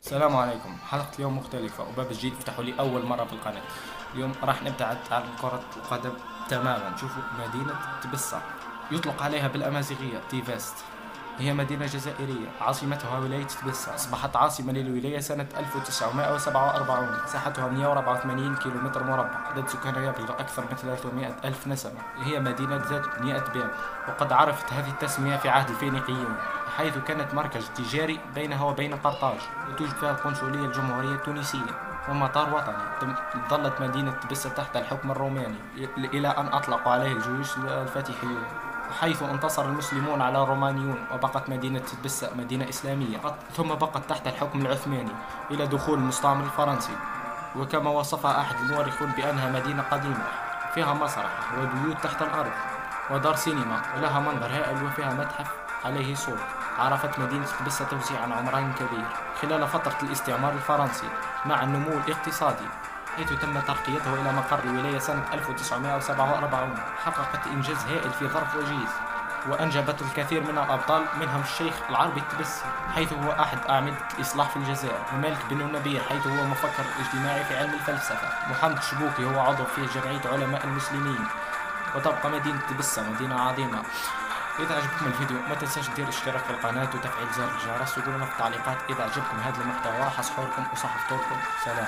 السلام عليكم. حلقة اليوم مختلفة وباب جديد فتحوا لي أول مرة في القناة. اليوم راح نبتعد عن كرة القدم تماما. شوفوا مدينة تبسة، يطلق عليها بالأمازيغية تيفاست. هي مدينة جزائرية عاصمتها ولاية تبسة. أصبحت عاصمة للولاية سنة 1947. مساحتها 184 كيلومتر مربع. عدد سكانها يبلغ أكثر من 300 ألف نسمة. هي مدينة ذات 100 باب، وقد عرفت هذه التسمية في عهد الفينيقيين، حيث كانت مركز تجاري بينها وبين قرطاج، وتوجد فيها القنصلية الجمهورية التونسية ومطار وطني. ظلت مدينة تبسة تحت الحكم الروماني إلى أن أطلقوا عليه الجيوش الفاتحيون، حيث انتصر المسلمون على الرومانيون، وبقت مدينة تبسة مدينة إسلامية. ثم بقت تحت الحكم العثماني إلى دخول المستعمر الفرنسي، وكما وصفها أحد المؤرخون بأنها مدينة قديمة فيها مسرح وبيوت تحت الأرض ودار سينما، ولها منظر هائل وفيها متحف عليه صور. عرفت مدينة تبسة توسيعا عمران كبير خلال فترة الاستعمار الفرنسي مع النمو الاقتصادي، حيث تم ترقيته إلى مقر الولاية سنة 1947. حققت إنجاز هائل في ظرف وجيز، وأنجبت الكثير من الأبطال، منهم الشيخ العربي التبسي، حيث هو أحد أعمدة الإصلاح في الجزائر، ومالك بن النبير، حيث هو مفكر اجتماعي في علم الفلسفة. محمد الشبوكي هو عضو في جمعية علماء المسلمين. وتبقى مدينة تبسة مدينة عظيمة. إذا عجبكم الفيديو ما تنساش دير اشتراك في القناة وتفعيل زر الجرس، وقولوا لنا في التعليقات إذا عجبكم هذا المحتوى. راح أصحوركم وصح فطوركم. سلام.